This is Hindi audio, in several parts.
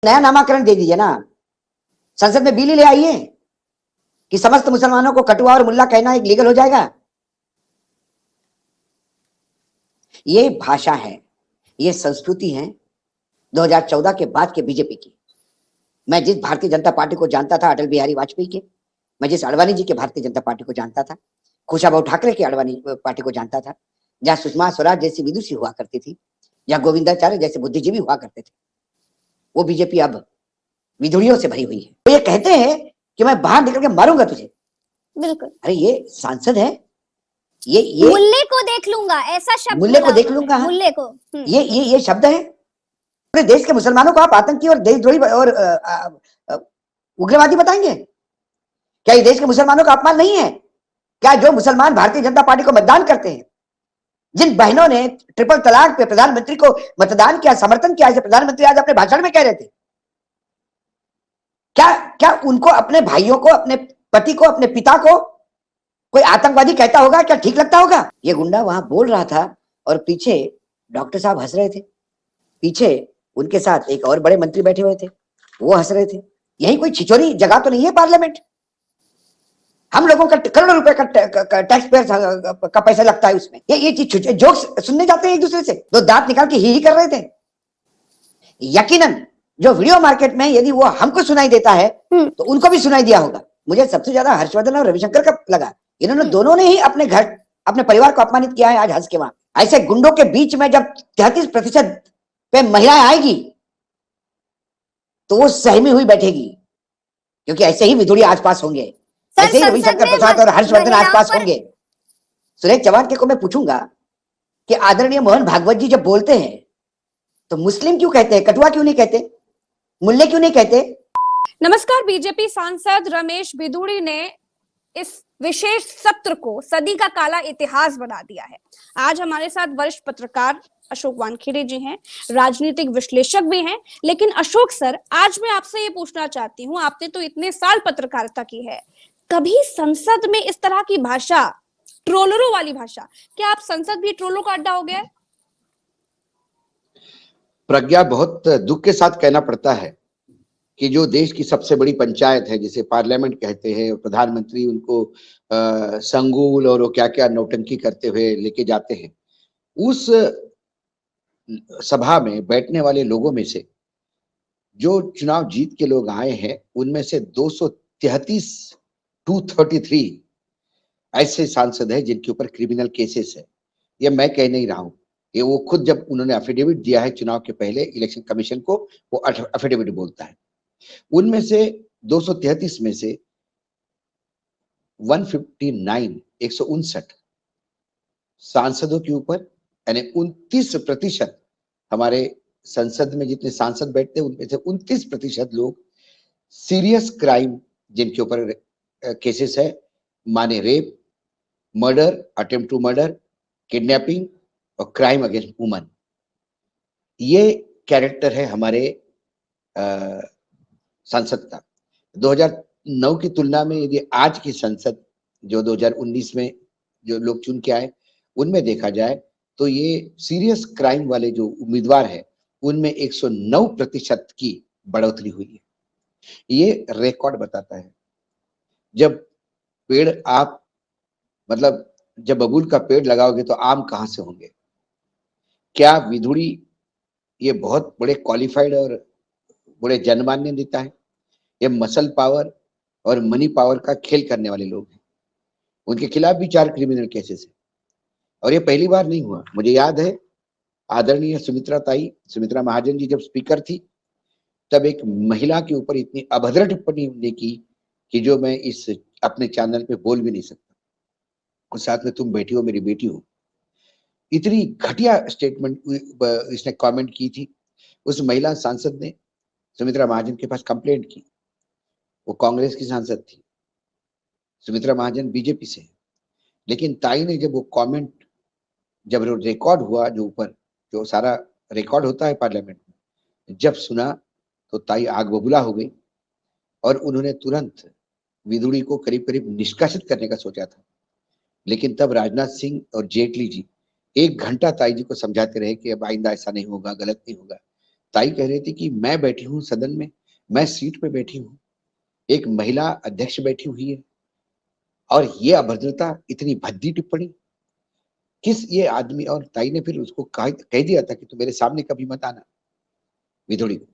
नया नामाकरण दे दीजिए ना, संसद में बिल ले आइए कि समस्त मुसलमानों को कटुआ और मुल्ला कहना एक लीगल हो जाएगा। ये भाषा है, ये संस्कृति है 2014 के बाद के बीजेपी की। मैं जिस भारतीय जनता पार्टी को जानता था अटल बिहारी वाजपेयी के, मैं जिस अडवाणी जी के भारतीय जनता पार्टी को जानता था, खुशाबू ठाकरे के अडवाणी पार्टी को जानता था, जहां सुषमा स्वराज जैसी विदुषी हुआ करती थी, जहां गोविंदाचार्य जैसे बुद्धिजीवी हुआ करते थे, वो बीजेपी अब विधुड़ियों से भरी हुई है। तो ये कहते हैं कि मैं बाहर निकल के मारूंगा तुझे। बिल्कुल। अरे ये सांसद है, ये मुल्ले को देख लूंगा, ऐसा शब्द मुल्ले को देख लूंगा, मुल्ले को ये शब्द है। पूरे देश के मुसलमानों को आप आतंकी और देशद्रोही और उग्रवादी बताएंगे? क्या ये देश के मुसलमानों का अपमान नहीं है? क्या जो मुसलमान भारतीय जनता पार्टी को मतदान करते हैं, जिन बहनों ने ट्रिपल तलाक पे प्रधानमंत्री को मतदान किया, समर्थन किया, जैसे प्रधानमंत्री आज अपने भाषण में कह रहे थे, क्या उनको, अपने भाइयों को, अपने पति को, अपने पिता को कोई आतंकवादी कहता होगा? क्या ठीक लगता होगा? ये गुंडा वहां बोल रहा था और पीछे डॉक्टर साहब हंस रहे थे, पीछे उनके साथ एक और बड़े मंत्री बैठे हुए थे, वो हंस रहे थे। यही कोई छिचोरी जगह तो नहीं है पार्लियामेंट। हम लोगों का करोड़ों रुपए का टैक्स पेयर का पैसा लगता है उसमें। ये चीज जोक्स सुनने जाते हैं एक दूसरे से, दो दांत निकाल के ही कर रहे थे। यकीनन जो वीडियो मार्केट में यदि वो हमको सुनाई देता है तो उनको भी सुनाई दिया होगा। मुझे सबसे ज्यादा हर्षवर्धन और रविशंकर का लगा। इन्होंने दोनों ने ही अपने घर, अपने परिवार को अपमानित किया है आज हंस के वहां। ऐसे गुंडों के बीच में जब 33% पे महिलाएं आएगी तो वो सहमी हुई बैठेगी, क्योंकि ऐसे ही विधुड़ी आसपास होंगे, ऐसे ही रविशंकर प्रसाद और हर्षवर्धन आसपास होंगे। सुरेश चौहान के को मैं पूछूंगा कि आदरणीय मोहन भागवत जी जब बोलते हैं तो मुस्लिम क्यों कहते हैं, कटुआ क्यों नहीं कहते, मुल्ले क्यों नहीं कहते? नमस्कार। बीजेपी सांसद रमेश बिधूड़ी ने इस विशेष सत्र को सदी का काला इतिहास बना दिया है। आज हमारे साथ वरिष्ठ पत्रकार अशोक वानखेड़े जी हैं, राजनीतिक विश्लेषक भी हैं। लेकिन अशोक सर, आज मैं आपसे ये पूछना चाहती हूँ, आपने तो इतने साल पत्रकारिता की है, कभी संसद में इस तरह की भाषा, ट्रोलरों वाली भाषा, क्या आप संसद भी ट्रोलों का अड्डा हो गया है? प्रज्ञा, बहुत दुख के साथ कहना पड़ता है कि जो देश की सबसे बड़ी पंचायत है, जिसे पार्लियामेंट कहते हैं, प्रधानमंत्री उनको संगुल और वो क्या क्या नौटंकी करते हुए लेके जाते हैं, उस सभा में बैठने वाले लोगों में से जो चुनाव जीत के लोग आए हैं, उनमें से 233 ऐसे सांसद हैं जिनके ऊपर क्रिमिनल केसेस है। ये मैं कह नहीं रहा हूं, ये वो खुद जब उन्होंने एफिडेविट दिया है चुनाव के पहले इलेक्शन कमीशन को, वो एफिडेविट बोलता है। उनमें से 233 में से 159 सांसदों के ऊपर, यानी 29% हमारे संसद में जितने सांसद बैठते हैं उनमें से 29% लोग सीरियस क्राइम जिनके ऊपर केसेस है, माने rape, murder, attempt to murder, kidnapping और क्राइम अगेंस्ट वुमन, ये कैरेक्टर है हमारे संसद का। 2009 की तुलना में यदि आज की संसद जो 2019 में जो लोग चुन के आए, उनमें देखा जाए तो ये सीरियस क्राइम वाले जो उम्मीदवार है उनमें 109% की बढ़ोतरी हुई है। ये रिकॉर्ड बताता है। जब पेड़ आप, मतलब जब बबूल का पेड़ लगाओगे तो आम कहां से होंगे? क्या विधुड़ी ये बहुत बड़े क्वालिफाइड और बड़े जनमान्य नेता है? ये मसल पावर और मनी पावर का खेल करने वाले लोग हैं। उनके खिलाफ भी 4 क्रिमिनल केसेस है और ये पहली बार नहीं हुआ। मुझे याद है आदरणीय सुमित्रा महाजन जी जब स्पीकर थी, तब एक महिला के ऊपर इतनी अभद्र टिप्पणी उन्होंने की कि जो मैं इस अपने चैनल पे बोल भी नहीं सकता। और साथ में तुम बैठी हो, मेरी बेटी हो, इतनी घटिया स्टेटमेंट इसने कमेंट की थी। उस महिला सांसद ने सुमित्रा महाजन के पास कंप्लेंट की। वो कांग्रेस की सांसद थी, सुमित्रा महाजन बीजेपी से, लेकिन ताई ने जब वो कमेंट, जब रिकॉर्ड हुआ, जो ऊपर जो सारा रिकॉर्ड होता है पार्लियामेंट में, जब सुना तो ताई आग बबूला हो गई और उन्होंने तुरंत विधुड़ी को करीब करीब निष्कासित करने का सोचा था। लेकिन तब राजनाथ सिंह और जेटली जी 1 घंटा ताई जी को समझाते रहे कि अब आइंदा ऐसा नहीं होगा, गलत नहीं होगा। ताई कह रही थी कि मैं बैठी हूं सदन में, मैं सीट पे बैठी हूं, एक महिला अध्यक्ष बैठी हुई है और ये अभद्रता, इतनी भद्दी टिप्पणी किस ये आदमी। और ताई ने फिर उसको कह दिया था कि तू मेरे सामने कभी मत आना, विधुड़ी को।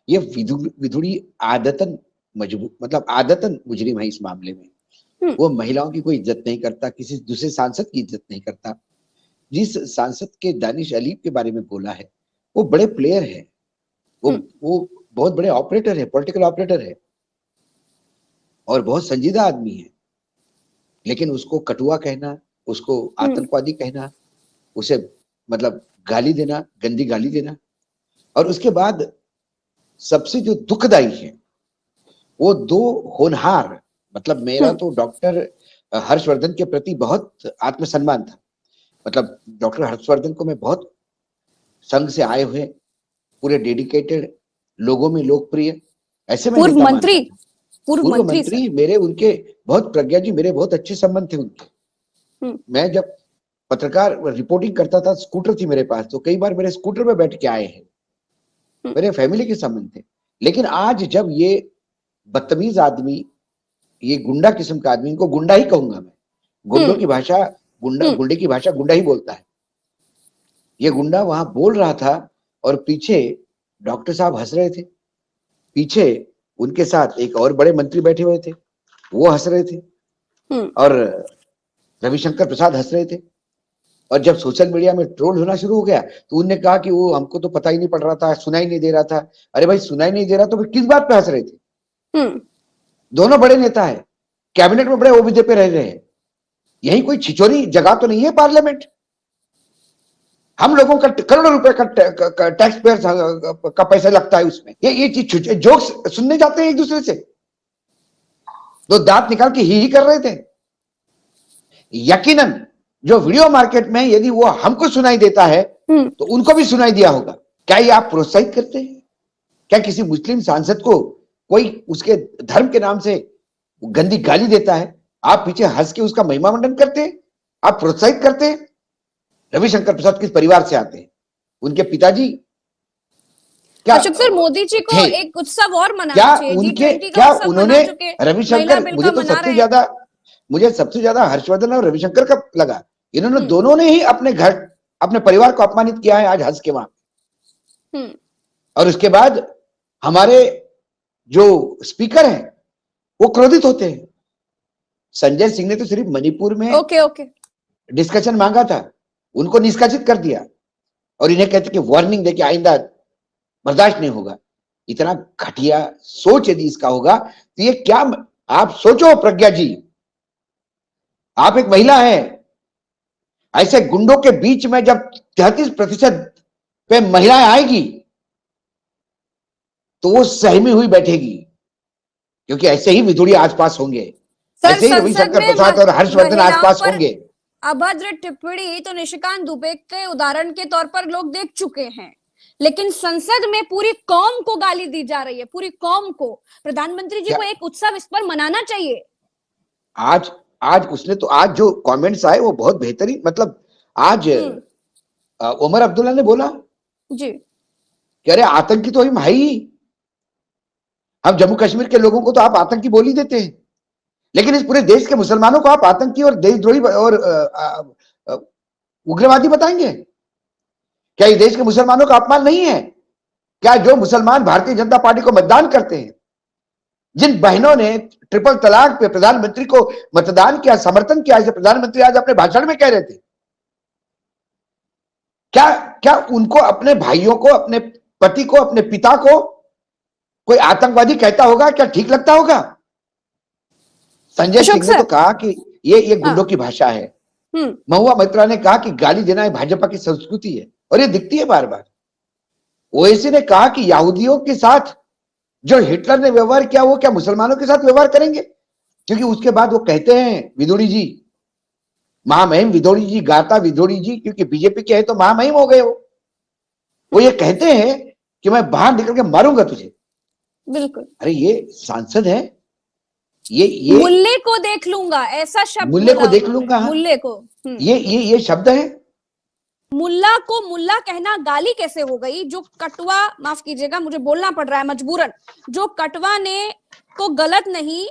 ये विधुड़ी आदतन मजबूर, मतलब आदतन मुजरिम है इस मामले में। वो महिलाओं की कोई इज्जत नहीं करता, किसी दूसरे सांसद की इज्जत नहीं करता। जिस सांसद के दानिश अलीम के बारे में बोला है, वो बड़े प्लेयर है, वो बहुत बड़े ऑपरेटर है, पॉलिटिकल ऑपरेटर है और बहुत संजीदा आदमी है। लेकिन उसको कटुआ कहना, उसको आतंकवादी कहना, उसे मतलब गाली देना, गंदी गाली देना। और उसके बाद सबसे जो दुखदाई है, वो दो होनहार, मतलब मेरा तो डॉक्टर हर्षवर्धन के प्रति बहुत आत्मसम्मान था। मतलब डॉक्टर हर्षवर्धन को मैं बहुत संघ से आए हुए, पूरे डेडिकेटेड, लोगों में लोकप्रिय, ऐसे में पूर्व मंत्री मेरे उनके बहुत, प्रज्ञा जी मेरे बहुत अच्छे संबंध थे उनके। मैं जब पत्रकार रिपोर्टिंग करता था, स्कूटर थी मेरे पास, तो कई बार मेरे स्कूटर में बैठ के आए हैं, मेरे फैमिली के संबंध थे। लेकिन आज जब ये बदतमीज आदमी, ये गुंडा किस्म का आदमी, इनको गुंडा ही कहूंगा मैं, गुंडों की भाषा, गुंडे की भाषा गुंडा ही बोलता है। ये गुंडा वहां बोल रहा था और पीछे डॉक्टर साहब हंस रहे थे, पीछे उनके साथ एक और बड़े मंत्री बैठे हुए थे, वो हंस रहे थे, और रविशंकर प्रसाद हंस रहे थे। और जब सोशल मीडिया में ट्रोल होना शुरू हो गया तो उनने कहा कि वो हमको तो पता ही नहीं पड़ रहा था, सुनाई नहीं दे रहा था। अरे भाई, सुनाई नहीं दे रहा तो फिर किस बात पे हंस रहे थे? दोनों बड़े नेता है, कैबिनेट में बड़े ओहदे पे रह रहे हैं। यही कोई छिचोरी जगह तो नहीं है पार्लियामेंट। हम लोगों का करोड़ों रुपए का टैक्स पेयर का पैसा लगता है उसमें। ये चीज जोक्स सुनने जाते हैं एक दूसरे से, दो दांत निकाल के ही कर रहे थे। यकीनन जो वीडियो मार्केट में यदि वो हमको सुनाई देता है तो उनको भी सुनाई दिया होगा। क्या ये आप प्रोत्साहित करते हैं? क्या किसी मुस्लिम सांसद को कोई उसके धर्म के नाम से गंदी गाली देता है, आप पीछे हंस के उसका महिमा मंडन करते हैं, आप प्रोत्साहित करते हैं? रविशंकर प्रसाद किस परिवार से आते हैं? उनके पिताजी क्या अशोक सर, मोदी जी को एक उत्सव और मनाना क्या चाहिए, उनके G20 का क्या उत्सव उन्होंने मना चुके, रविशंकर, मुझे सबसे ज्यादा हर्षवर्धन और रविशंकर का लगा, इन्होंने दोनों ने ही अपने घर, अपने परिवार को अपमानित किया है आज हंस के वहां। और उसके बाद हमारे जो स्पीकर हैं वो क्रोधित होते हैं। संजय सिंह ने तो सिर्फ मणिपुर में डिस्कशन मांगा था, उनको निष्कासित कर दिया और इन्हें कहते कि वार्निंग देके आइंदा बर्दाश्त नहीं होगा। इतना घटिया सोच यदि इसका होगा तो ये क्या, आप सोचो प्रज्ञा जी, आप एक महिला हैं, ऐसे गुंडों के बीच में जब 33% पे महिलाएं आएगी तो वो सहमी हुई बैठेगी, क्योंकि ऐसे ही विधुड़ी आसपास होंगे, ऐसे ही रविशंकर प्रसाद और हर्षवर्धन आसपास होंगे। अभद्र टिप्पणी तो निशिकांत दुबे के उदाहरण के तौर पर लोग देख चुके हैं, लेकिन संसद में पूरी कौम को गाली दी जा रही है, पूरी कौम को। प्रधानमंत्री जी को एक उत्सव इस पर मनाना चाहिए। आज उसने तो, आज जो कमेंट्स आए वो बहुत बेहतरीन, मतलब आज उमर अब्दुल्ला ने बोला जी कि अरे आतंकी तो हम है ही, हम जम्मू कश्मीर के लोगों को तो आप आतंकी बोल ही देते हैं, लेकिन इस पूरे देश के मुसलमानों को आप आतंकी और देशद्रोही और उग्रवादी बताएंगे? क्या ये देश के मुसलमानों का अपमान नहीं है? क्या जो मुसलमान भारतीय जनता पार्टी को मतदान करते हैं, जिन बहनों ने ट्रिपल तलाक पे प्रधानमंत्री को मतदान किया, समर्थन किया, ऐसे प्रधानमंत्री आज अपने भाषण में कह रहे थे, क्या उनको, अपने भाइयों को, अपने पति को, अपने पिता को कोई आतंकवादी कहता होगा? क्या ठीक लगता होगा? संजय सिंह ने तो कहा कि ये गुंडों की भाषा है। महुआ मैत्रा ने कहा कि गाली देना भाजपा की संस्कृति है, और ये दिखती है बार बार। ओवैसी ने कहा कि यहूदियों के साथ जो हिटलर ने व्यवहार किया वो क्या मुसलमानों के साथ व्यवहार करेंगे? क्योंकि उसके बाद वो कहते हैं, विधुड़ी जी, महामहिम विधुड़ी जी, गाता विधुड़ी जी, क्योंकि बीजेपी के है तो महामहिम हो गए वो ये कहते हैं कि मैं बाहर निकल के मारूंगा तुझे। बिल्कुल। अरे ये सांसद है, ये मुल्ले को देख लूंगा, ऐसा शब्द, मुल्ले को देख लूंगा, मुल्ले को, ये शब्द है। मुल्ला को मुल्ला कहना गाली कैसे हो गई? जो कटवा, माफ कीजिएगा मुझे बोलना पड़ रहा है मजबूरन, जो कटवा ने को गलत नहीं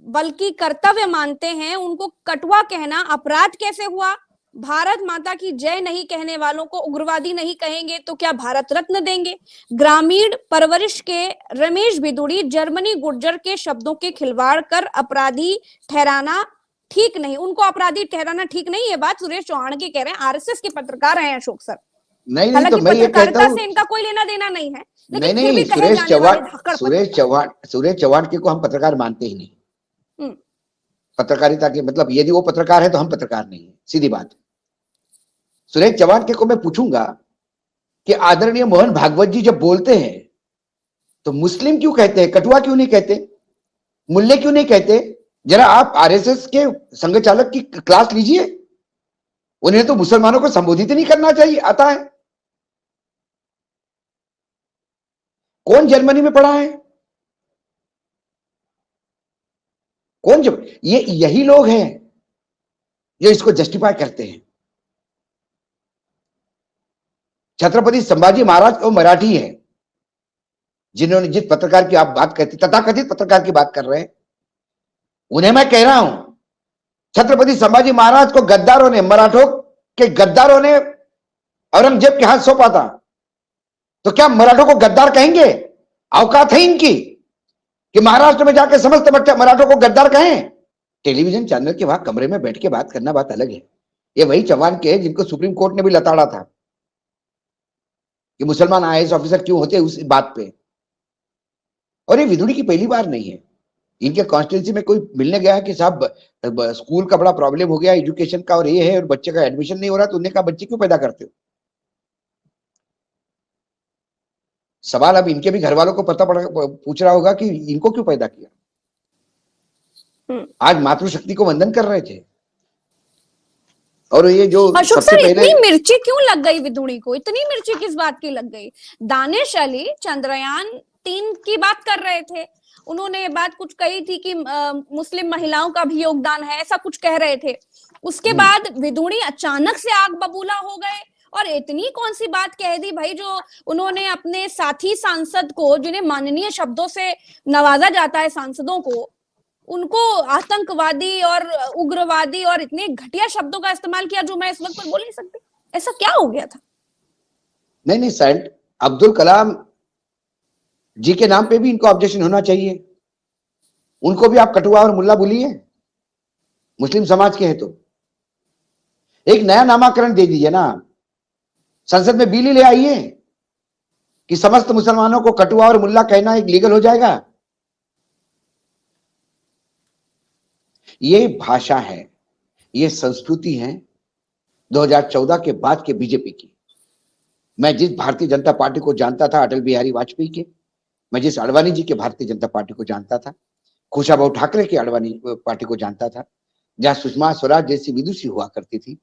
बल्कि कर्तव्य मानते हैं, उनको कटवा कहना अपराध कैसे हुआ? भारत माता की जय नहीं कहने वालों को उग्रवादी नहीं कहेंगे तो क्या भारत रत्न देंगे? ग्रामीण परवरिश के रमेश बिदुड़ी जर्मनी गुर्जर के शब्दों के खिलवाड़ कर अपराधी ठहराना ठीक नहीं, उनको अपराधी ठहराना ठीक नहीं, ये बात सुरेश चौहान के कह रहे हैं, आरएसएस के पत्रकार हैं अशोक सर। नहीं हालांकि तो मैं ये कहता पत्रकारिता हूँ, से इनका कोई लेना देना नहीं है, नहीं लेकिन फिर भी कहे सुरेश जाने वाले धाकड़ सुरेश चौहान के को हम पत्रकार मानते ही नहीं। हम्म। पत्रकारिता के मतलब यदि वो पत्रकार है तो हम पत्रकार नहीं है, सीधी बात। सुरेश चौहान के को मैं पूछूंगा कि आदरणीय मोहन भागवत जी जब बोलते हैं तो मुस्लिम क्यों कहते हैं, कटुआ क्यों नहीं कहते, मुल्ले क्यों नहीं कहते? जरा आप आरएसएस के संघ चालक की क्लास लीजिए, उन्हें तो मुसलमानों को संबोधित नहीं करना चाहिए आता है। कौन जर्मनी में पढ़ा है, कौन जब ये यही लोग हैं जो इसको जस्टिफाई करते हैं। छत्रपति संभाजी महाराज वो मराठी है, जिन्होंने जिस पत्रकार की आप बात करते, तथाकथित पत्रकार की बात कर रहे हैं, उन्हें मैं कह रहा हूं छत्रपति संभाजी महाराज को गद्दारों ने, मराठों के गद्दारों ने औरंगजेब के हाथ सौंपा था, तो क्या मराठों को गद्दार कहेंगे? औकात है इनकी कि महाराष्ट्र में जाकर समस्त मराठों को गद्दार कहें? टेलीविजन चैनल के वहां कमरे में बैठ के बात करना बात अलग है। ये वही चौहान के हैं जिनको सुप्रीम कोर्ट ने भी लताड़ा था कि मुसलमान आईएएस ऑफिसर क्यों होते उस बात पे। और ये विदुड़ी की पहली बार नहीं है, इनके कॉन्स्टिट्यूंसी में कोई मिलने गया कि साहब स्कूल का बड़ा प्रॉब्लम हो गया एजुकेशन का और ये है और बच्चे का एडमिशन नहीं हो रहा, तो उन्होंने कहा बच्चे क्यों पैदा करते हो? सवाल अब इनके भी घर वालों को पूछ रहा होगा कि इनको क्यों पैदा किया। आज मातृशक्ति को वंदन कर रहे थे। और ये जो अशोक सबसे सर पहले इतनी मिर्ची क्यों लग गई विदुड़ी को, इतनी मिर्ची किस बात की लग गई? दानिश अली चंद्रयान 3 की बात कर रहे थे, उन्होंने ये बात कुछ कही थी कि मुस्लिम महिलाओं का भी योगदान है, ऐसा कुछ कह रहे थे। उसके बाद विदुड़ी अचानक से आग बबूला हो गए और इतनी कौन सी बात कह दी भाई, जो उन्होंने अपने साथी सांसद को, जिन्हें माननीय शब्दों से नवाजा जाता है सांसदों को, उनको आतंकवादी और उग्रवादी और इतने घटिया शब्दों का इस्तेमाल किया जो मैं इस वक्त पर बोल नहीं सकती। ऐसा क्या हो गया था? नहीं सेंट अब्दुल कलाम जी के नाम पे भी इनको ऑब्जेक्शन होना चाहिए। उनको भी आप कटुआ और मुल्ला बोलिए, मुस्लिम समाज के हैं तो एक नया नामाकरण दे दीजिए ना, संसद में बिल ले आइए कि समस्त मुसलमानों को कटुआ और मुल्ला कहना एक लीगल हो जाएगा। ये भाषा है, ये संस्कृति है 2014 के बाद के बीजेपी की। मैं जिस भारतीय जनता पार्टी को जानता था अटल बिहारी वाजपेयी के, मैं जिस आडवाणी जी के भारतीय जनता पार्टी को जानता था, कुशाभाऊ ठाकरे के आडवाणी पार्टी को जानता था, जहां सुषमा स्वराज जैसी विदुषी हुआ करती थी,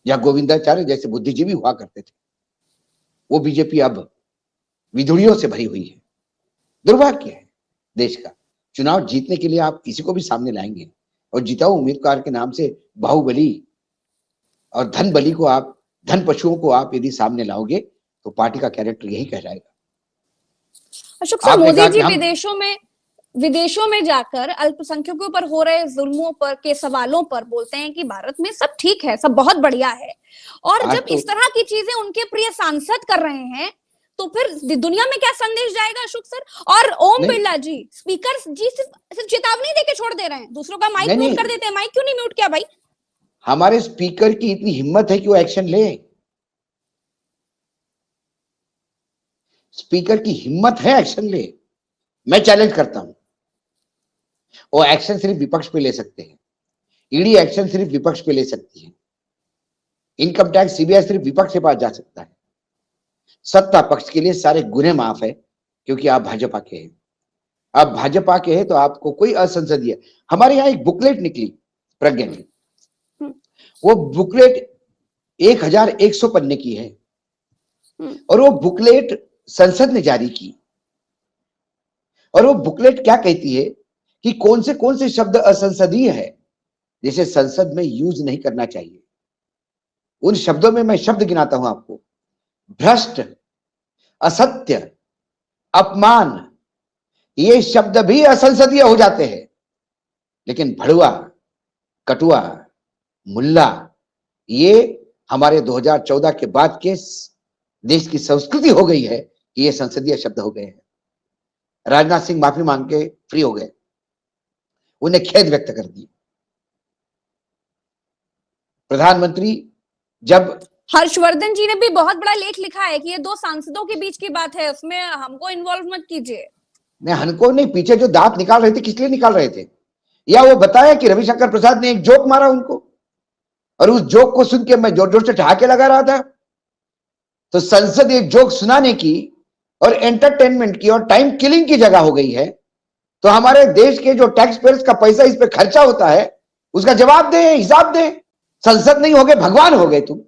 जहां गोविंदाचार्य जैसे बुद्धिजीवी हुआ करते थे, वो बीजेपी अब विदुड़ियों से भरी हुई है। दुर्भाग्य है देश का। चुनाव जीतने के लिए आप किसी को भी सामने लाएंगे और जिताऊ उम्मीदवार के नाम से बाहुबली और धन बली को आप, धन पशुओं को आप यदि सामने लाओगे तो पार्टी का कैरेक्टर यही कह जाएगा। अशोक सर, मोदी जी विदेशों में जाकर अल्पसंख्यकों पर हो रहे जुल्मों पर के सवालों पर बोलते हैं कि भारत में सब ठीक है, सब बहुत बढ़िया है, और जब इस तरह की चीजें उनके प्रिय सांसद कर रहे हैं तो फिर दुनिया में क्या संदेश जाएगा अशोक सर? और ओम बिरला जी स्पीकर जी सिर्फ चेतावनी देके छोड़ दे रहे हैं, दूसरों का माइक म्यूट कर देते हैं। माइक क्यों नहीं म्यूट किया भाई? हमारे स्पीकर की इतनी हिम्मत है कि वो एक्शन ले। स्पीकर की हिम्मत है एक्शन ले, मैं चैलेंज करता हूं। वो एक्शन सिर्फ विपक्ष पे ले सकते हैं, ईडी एक्शन सिर्फ विपक्ष पे ले सकती है, इनकम टैक्स सीबीआई सिर्फ विपक्ष के पास जा सकता है। सत्ता पक्ष के लिए सारे गुनाह माफ है क्योंकि आप भाजपा के हैं। आप भाजपा के हैं तो आपको कोई असंसदीय। हमारे यहाँ एक बुकलेट निकली प्रज्ञा जी, वो बुकलेट 1100 पन्ने की है और वो बुकलेट संसद ने जारी की। और वो बुकलेट क्या कहती है कि कौन से शब्द असंसदीय है, जिसे संसद में यूज नहीं करना चाहिए। उन शब्दों में मैं शब्द गिनाता हूं आपको, भ्रष्ट, असत्य, अपमान, ये शब्द भी असंसदीय हो जाते हैं। लेकिन भड़ुआ, कटुआ, मुल्ला, ये हमारे 2014 के बाद के देश की संस्कृति हो गई है कि ये संसदीय शब्द हो गए हैं। राजनाथ सिंह माफी मांग के फ्री हो गए, उन्हें खेद व्यक्त कर दिया। प्रधानमंत्री जब हर्षवर्धन जी ने भी बहुत बड़ा लेख लिखा है कि ये दो सांसदों के बीच की बात है, उसमें हमको इन्वॉल्व मत कीजिए। हमको नहीं, पीछे जो दांत निकाल रहे थे किस लिए निकाल रहे थे, या वो बताया कि रविशंकर प्रसाद ने एक जोक मारा उनको और उस जोक को सुन के मैं जोर जोर से ठहाके लगा रहा था। तो संसद एक जोक सुनाने की और एंटरटेनमेंट की और टाइम किलिंग की जगह हो गई है। तो हमारे देश के जो टैक्स पेयर्स का पैसा इस पे खर्चा होता है, उसका जवाब दें, हिसाब दें। संसद नहीं हो गए, भगवान हो गए तुम।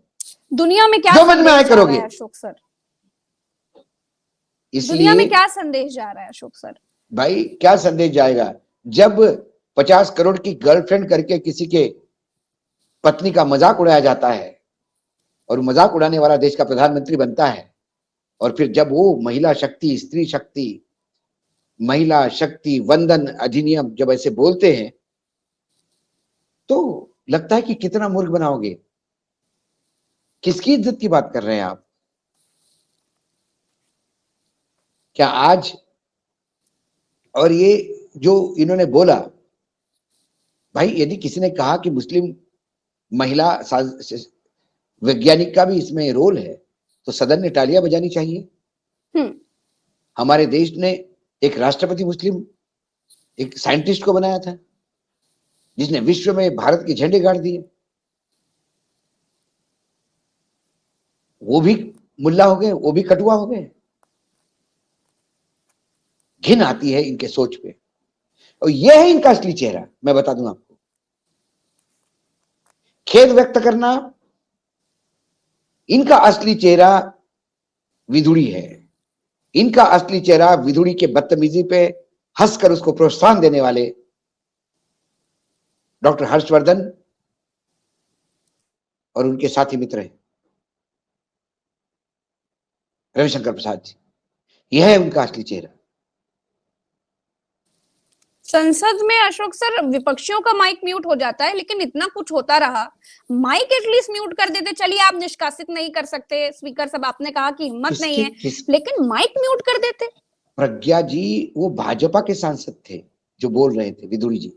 दुनिया में क्या जो मन में आए संदेश जा करोगे। रहा है अशोक सर? इसलिए दुनिया में क्या संदेश जा रहा है अशोक सर? भाई क्या संदेश जाएगा, जब 50 करोड़ की गर्लफ्रेंड करके किसी के पत्नी का मजाक उड़ाया जाता है और मजाक उड़ाने वाला देश का प्रधानमंत्री बनता है, और फिर जब वो महिला शक्ति, स्त्री शक्ति, महिला शक्ति वंदन अधिनियम जब ऐसे बोलते हैं तो लगता है कि कितना मूर्ख बनाओगे। किसकी इज्जत की बात कर रहे हैं आप? क्या आज, और ये जो इन्होंने बोला, भाई यदि किसी ने कहा कि मुस्लिम महिला वैज्ञानिक का भी इसमें रोल है तो सदन ने तालियां बजानी चाहिए। हमारे देश ने एक राष्ट्रपति मुस्लिम, एक साइंटिस्ट को बनाया था जिसने विश्व में भारत के झंडे गाड़ दिए। वो भी मुल्ला हो गए, वो भी कटुआ हो गए। घिन आती है इनके सोच पे, और यह है इनका असली चेहरा। मैं बता दूं आपको, खेद व्यक्त करना, इनका असली चेहरा विधुड़ी है। इनका असली चेहरा विधुड़ी के बदतमीजी पे हंसकर उसको प्रोत्साहन देने वाले डॉक्टर हर्षवर्धन और उनके साथी मित्र हैं रविशंकर प्रसाद जी। यह है उनका असली चेहरा। संसद में अशोक सर विपक्षियों का माइक म्यूट हो जाता है, लेकिन इतना कुछ होता रहा, माइक एटलीस्ट म्यूट कर देते। चलिए आप निष्कासित नहीं कर सकते, स्पीकर साहब आपने कहा कि हिम्मत नहीं है, लेकिन माइक म्यूट कर देते। प्रज्ञा जी वो भाजपा के सांसद थे जो बोल रहे थे, विदुड़ी जी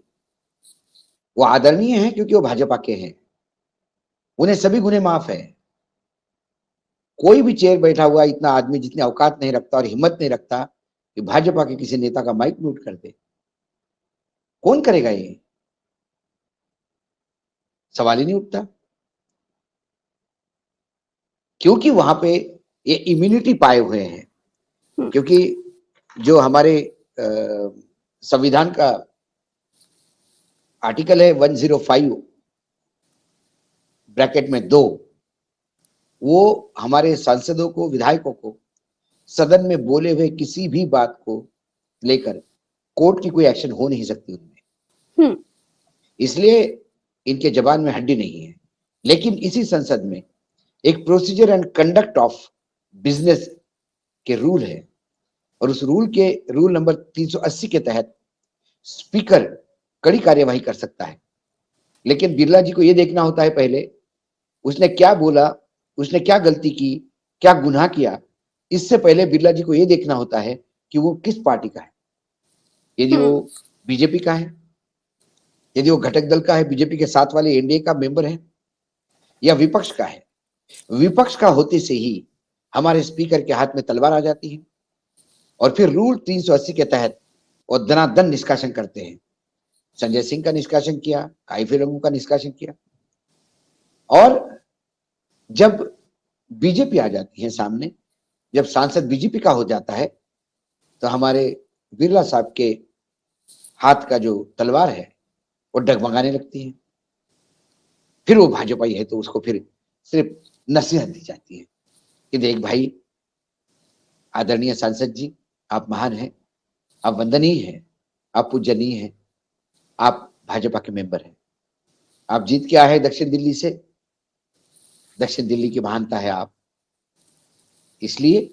वो आदरणीय हैं क्योंकि वो भाजपा के हैं, उन्हें सभी गुने माफ है। कोई भी चेयर बैठा हुआ इतना आदमी जितने औकात नहीं रखता और हिम्मत नहीं रखता कि भाजपा के किसी नेता का माइक म्यूट कर दे। कौन करेगा? ये सवाल ही नहीं उठता, क्योंकि वहां पे ये इम्यूनिटी पाए हुए हैं। क्योंकि जो हमारे संविधान का आर्टिकल है 105 ब्रैकेट में 2, वो हमारे सांसदों को, विधायकों को सदन में बोले हुए किसी भी बात को लेकर कोर्ट की कोई एक्शन हो नहीं सकती उनमें। इसलिए इनके जबान में हड्डी नहीं है। लेकिन इसी संसद में एक procedure and conduct of business के रूल है, और उस रूल नंबर 380 के तहत स्पीकर कड़ी कार्यवाही कर सकता है। लेकिन बिरला जी को यह देखना होता है पहले उसने क्या बोला, उसने क्या गलती की, क्या गुनाह किया। इससे पहले बिरला जी को यह देखना होता है कि वो किस पार्टी का है। यदि वो बीजेपी का है, यदि वो घटक दल का है, बीजेपी के साथ वाले एनडीए का मेंबर है, या विपक्ष का है। विपक्ष का होते से ही हमारे स्पीकर के हाथ में तलवार आ जाती है, और फिर रूल 380 के तहत वो दनादन निष्कासन करते हैं। संजय सिंह का निष्कासन किया, काई फिल्मों का निष्कासन किया, और जब बीजेपी आ जाती है सामने, जब सांसद बीजेपी का हो जाता है, तो हमारे बिरला साहब के हाथ का जो तलवार है वो डगमगाने लगती है। फिर वो भाजपाई है तो उसको फिर सिर्फ नसीहत दी जाती है कि देख भाई, आदरणीय सांसद जी, आप महान हैं, आप वंदनीय हैं, आप पूजनीय हैं, आप भाजपा के मेंबर हैं, आप जीत के आए हैं दक्षिण दिल्ली से, दक्षिण दिल्ली की महानता है आप, इसलिए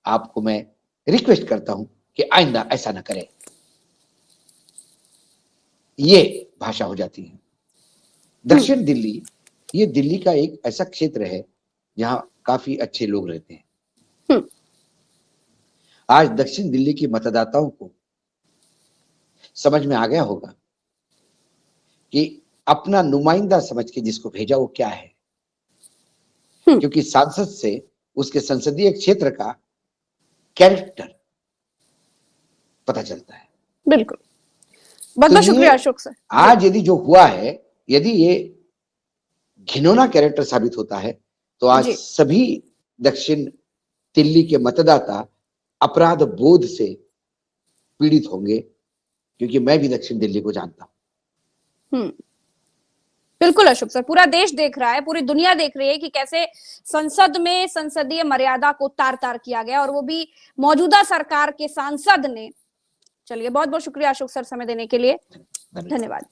आपको मैं रिक्वेस्ट करता हूं कि आइंदा ऐसा ना करें। ये भाषा हो जाती है। दक्षिण दिल्ली, ये दिल्ली का एक ऐसा क्षेत्र है जहां काफी अच्छे लोग रहते हैं। आज दक्षिण दिल्ली के मतदाताओं को समझ में आ गया होगा कि अपना नुमाइंदा समझ के जिसको भेजा वो क्या है, क्योंकि सांसद से उसके संसदीय क्षेत्र का कैरेक्टर पता चलता है। बिल्कुल, बहुत बहुत तो शुक्रिया अशोक सर। आज यदि जो हुआ है, यदि ये घिनौना कैरेक्टर साबित होता है, तो आज जी। सभी दक्षिण दिल्ली के मतदाता अपराध बोध से पीड़ित होंगे, क्योंकि मैं भी दक्षिण दिल्ली को जानता हूं। बिल्कुल अशोक सर, पूरा देश देख रहा है, पूरी दुनिया देख रही है कि कैसे संसद में संसदीय मर्यादा को तार तार किया गया, और वो भी मौजूदा सरकार के सांसद ने। चलिए, बहुत बहुत शुक्रिया अशोक सर समय देने के लिए, धन्यवाद।